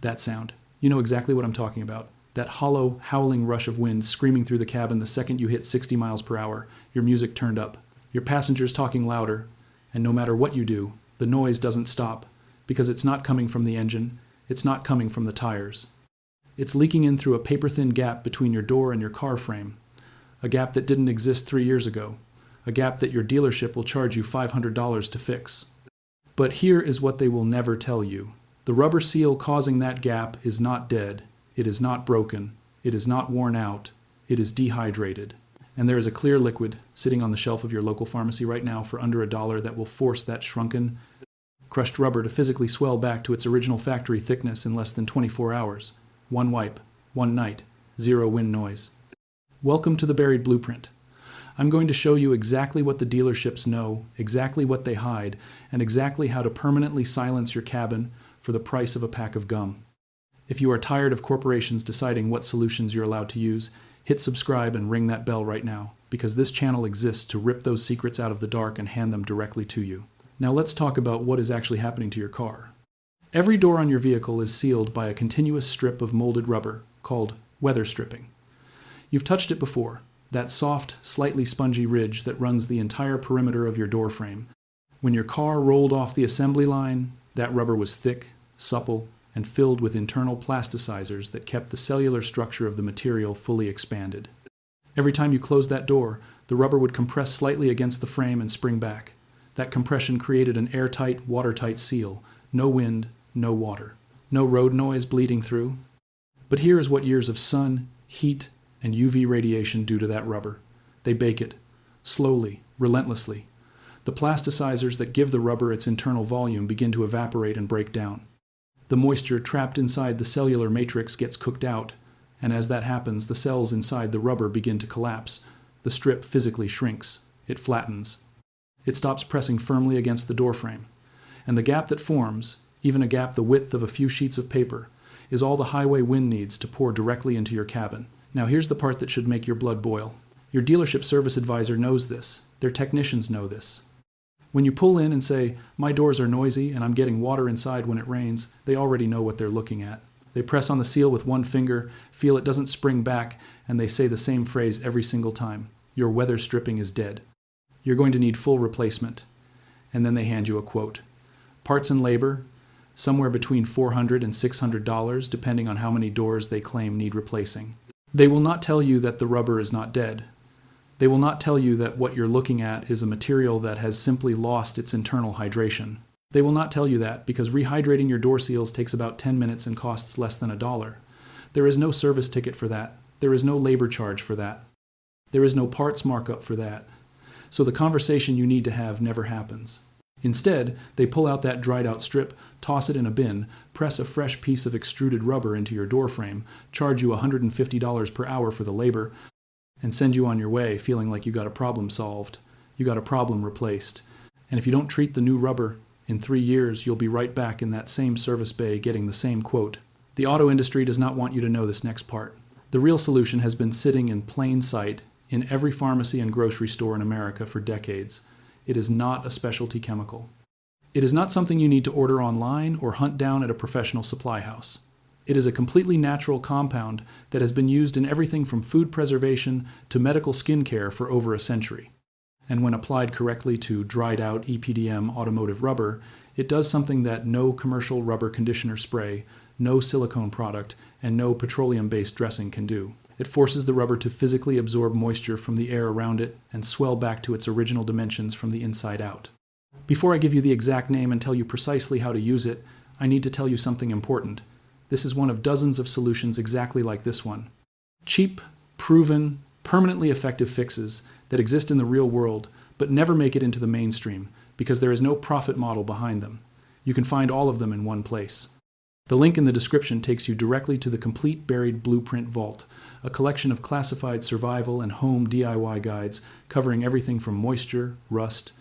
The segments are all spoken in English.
That sound. You know exactly what I'm talking about. That hollow, howling rush of wind screaming through the cabin the second you hit 60 miles per hour, your music turned up, your passengers talking louder, and no matter what you do, the noise doesn't stop, because it's not coming from the engine, it's not coming from the tires. It's leaking in through a paper-thin gap between your door and your car frame, a gap that didn't exist 3 years ago, a gap that your dealership will charge you $500 to fix. But here is what they will never tell you. The rubber seal causing that gap is not dead, it is not broken, it is not worn out, it is dehydrated. And there is a clear liquid sitting on the shelf of your local pharmacy right now for under $1 that will force that shrunken, crushed rubber to physically swell back to its original factory thickness in less than 24 hours. One wipe, one night, zero wind noise. Welcome to the buried blueprint. I'm going to show you exactly what the dealerships know, exactly what they hide, and exactly how to permanently silence your cabin for the price of a pack of gum. If you are tired of corporations deciding what solutions you're allowed to use, hit subscribe and ring that bell right now, because this channel exists to rip those secrets out of the dark and hand them directly to you. Now let's talk about what is actually happening to your car. Every door on your vehicle is sealed by a continuous strip of molded rubber called weather stripping. You've touched it before, that soft, slightly spongy ridge that runs the entire perimeter of your door frame. When your car rolled off the assembly line, that rubber was thick, supple, and filled with internal plasticizers that kept the cellular structure of the material fully expanded. Every time you closed that door, the rubber would compress slightly against the frame and spring back. That compression created an airtight, watertight seal. No wind, no water. No road noise bleeding through. But here is what years of sun, heat, and UV radiation do to that rubber. They bake it, slowly, relentlessly. The plasticizers that give the rubber its internal volume begin to evaporate and break down. The moisture trapped inside the cellular matrix gets cooked out, and as that happens, the cells inside the rubber begin to collapse. The strip physically shrinks. It flattens. It stops pressing firmly against the doorframe. And the gap that forms, even a gap the width of a few sheets of paper, is all the highway wind needs to pour directly into your cabin. Now here's the part that should make your blood boil. Your dealership service advisor knows this. Their technicians know this. When you pull in and say, "My doors are noisy and I'm getting water inside when it rains," they already know what they're looking at. They press on the seal with one finger, feel it doesn't spring back, and they say the same phrase every single time. Your weather stripping is dead. You're going to need full replacement. And then they hand you a quote. Parts and labor, somewhere between $400 and $600, depending on how many doors they claim need replacing. They will not tell you that the rubber is not dead. They will not tell you that what you're looking at is a material that has simply lost its internal hydration. They will not tell you that because rehydrating your door seals takes about 10 minutes and costs less than $1. There is no service ticket for that. There is no labor charge for that. There is no parts markup for that. So the conversation you need to have never happens. Instead, they pull out that dried out strip, toss it in a bin, press a fresh piece of extruded rubber into your door frame, charge you $150 per hour for the labor, and send you on your way feeling like you got a problem solved, you got a problem replaced. And if you don't treat the new rubber, in 3 years you'll be right back in that same service bay getting the same quote. The auto industry does not want you to know this next part. The real solution has been sitting in plain sight in every pharmacy and grocery store in America for decades. It is not a specialty chemical. It is not something you need to order online or hunt down at a professional supply house. It is a completely natural compound that has been used in everything from food preservation to medical skincare for over a century. And when applied correctly to dried out EPDM automotive rubber, it does something that no commercial rubber conditioner spray, no silicone product, and no petroleum-based dressing can do. It forces the rubber to physically absorb moisture from the air around it and swell back to its original dimensions from the inside out. Before I give you the exact name and tell you precisely how to use it, I need to tell you something important. This is one of dozens of solutions exactly like this one. Cheap, proven, permanently effective fixes that exist in the real world but never make it into the mainstream because there is no profit model behind them. You can find all of them in one place. The link in the description takes you directly to the complete buried blueprint vault, a collection of classified survival and home DIY guides covering everything from moisture, rust,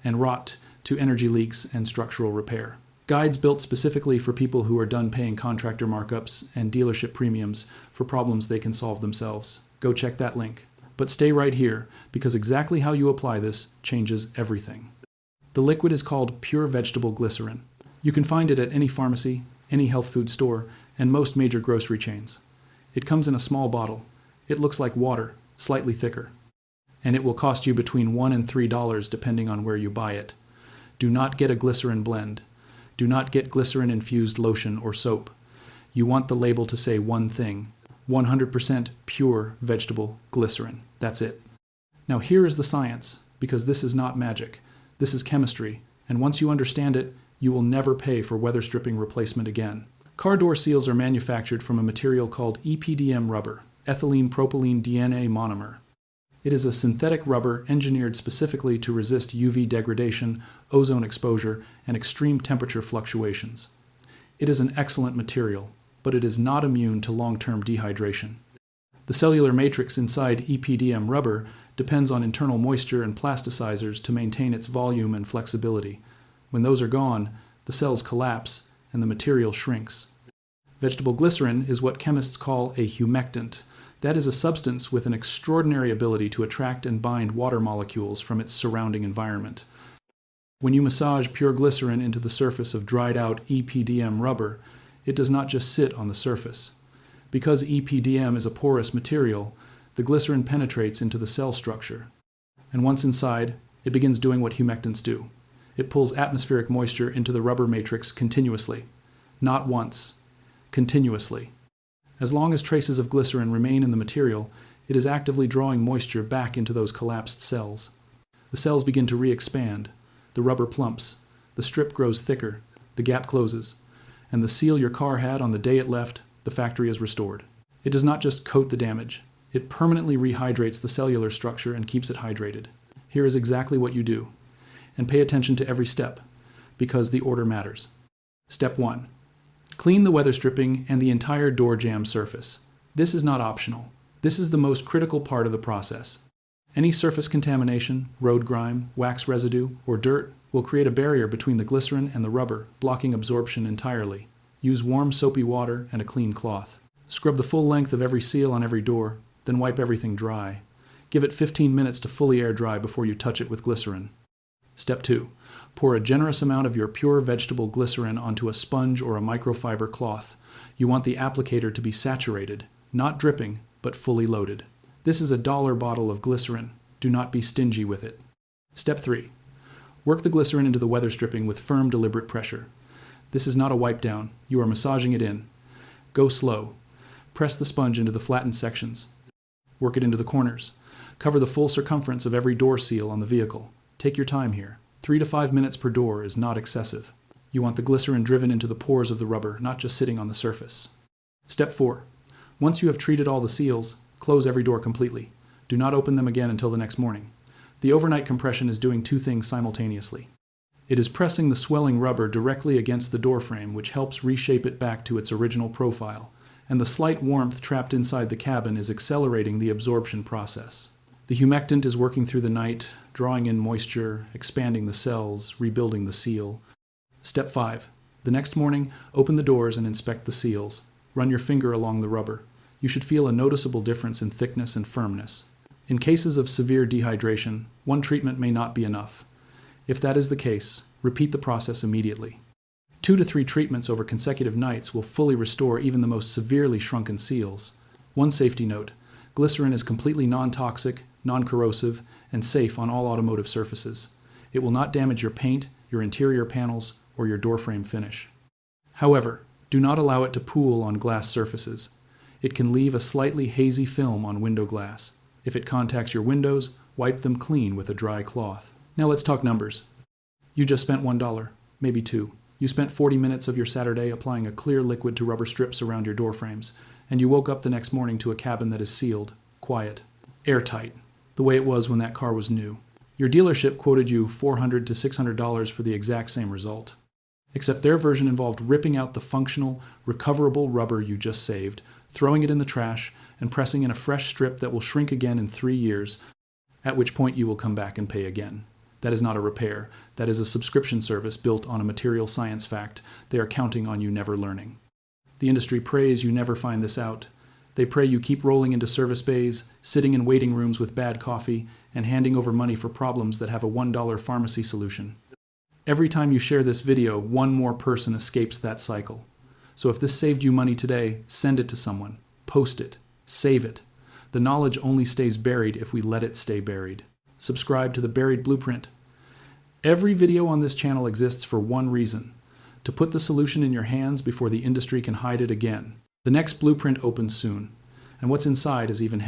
and rot to energy leaks and structural repair. Guides built specifically for people who are done paying contractor markups and dealership premiums for problems they can solve themselves. Go check that link. But stay right here, because exactly how you apply this changes everything. The liquid is called Pure Vegetable Glycerin. You can find it at any pharmacy, any health food store, and most major grocery chains. It comes in a small bottle. It looks like water, slightly thicker. And it will cost you between $1 and $3 depending on where you buy it. Do not get a glycerin blend. Do not get glycerin-infused lotion or soap. You want the label to say one thing: 100% pure vegetable glycerin. That's it. Now here is the science, because this is not magic. This is chemistry, and once you understand it, you will never pay for weather stripping replacement again. Car door seals are manufactured from a material called EPDM rubber, ethylene propylene DNA monomer. It is a synthetic rubber engineered specifically to resist UV degradation, ozone exposure, and extreme temperature fluctuations. It is an excellent material, but it is not immune to long-term dehydration. The cellular matrix inside EPDM rubber depends on internal moisture and plasticizers to maintain its volume and flexibility. When those are gone, the cells collapse and the material shrinks. Vegetable glycerin is what chemists call a humectant. That is a substance with an extraordinary ability to attract and bind water molecules from its surrounding environment. When you massage pure glycerin into the surface of dried out EPDM rubber, it does not just sit on the surface. Because EPDM is a porous material, the glycerin penetrates into the cell structure. And once inside, it begins doing what humectants do. It pulls atmospheric moisture into the rubber matrix continuously. Not once. Continuously. As long as traces of glycerin remain in the material, it is actively drawing moisture back into those collapsed cells. The cells begin to re-expand. The rubber plumps. The strip grows thicker. The gap closes. And the seal your car had on the day it left, the factory is restored. It does not just coat the damage. It permanently rehydrates the cellular structure and keeps it hydrated. Here is exactly what you do. And pay attention to every step, because the order matters. Step 1. Clean the weather stripping and the entire door jamb surface. This is not optional. This is the most critical part of the process. Any surface contamination, road grime, wax residue, or dirt will create a barrier between the glycerin and the rubber, blocking absorption entirely. Use warm soapy water and a clean cloth. Scrub the full length of every seal on every door, then wipe everything dry. Give it 15 minutes to fully air dry before you touch it with glycerin. Step 2. Pour a generous amount of your pure vegetable glycerin onto a sponge or a microfiber cloth. You want the applicator to be saturated, not dripping, but fully loaded. This is a $1 bottle of glycerin. Do not be stingy with it. Step 3. Work the glycerin into the weather stripping with firm, deliberate pressure. This is not a wipe down. You are massaging it in. Go slow. Press the sponge into the flattened sections. Work it into the corners. Cover the full circumference of every door seal on the vehicle. Take your time here. 3 to 5 minutes per door is not excessive. You want the glycerin driven into the pores of the rubber, not just sitting on the surface. Step 4. Once you have treated all the seals, close every door completely. Do not open them again until the next morning. The overnight compression is doing two things simultaneously. It is pressing the swelling rubber directly against the door frame, which helps reshape it back to its original profile, and the slight warmth trapped inside the cabin is accelerating the absorption process. The humectant is working through the night, drawing in moisture, expanding the cells, rebuilding the seal. Step 5. The next morning, open the doors and inspect the seals. Run your finger along the rubber. You should feel a noticeable difference in thickness and firmness. In cases of severe dehydration, one treatment may not be enough. If that is the case, repeat the process immediately. 2 to 3 treatments over consecutive nights will fully restore even the most severely shrunken seals. One safety note: glycerin is completely non-toxic, non-corrosive, and safe on all automotive surfaces. It will not damage your paint, your interior panels, or your door frame finish. However, do not allow it to pool on glass surfaces. It can leave a slightly hazy film on window glass. If it contacts your windows, wipe them clean with a dry cloth. Now let's talk numbers. You just spent $1, maybe $2. You spent 40 minutes of your Saturday applying a clear liquid to rubber strips around your door frames, and you woke up the next morning to a cabin that is sealed, quiet, airtight, the way it was when that car was new. Your dealership quoted you $400 to $600 for the exact same result. Except their version involved ripping out the functional, recoverable rubber you just saved, throwing it in the trash, and pressing in a fresh strip that will shrink again in 3 years, at which point you will come back and pay again. That is not a repair. That is a subscription service built on a material science fact they are counting on you never learning. The industry prays you never find this out. They pray you keep rolling into service bays, sitting in waiting rooms with bad coffee, and handing over money for problems that have a $1 pharmacy solution. Every time you share this video, one more person escapes that cycle. So if this saved you money today, send it to someone. Post it. Save it. The knowledge only stays buried if we let it stay buried. Subscribe to the Buried Blueprint. Every video on this channel exists for one reason: to put the solution in your hands before the industry can hide it again. The next blueprint opens soon, and what's inside is even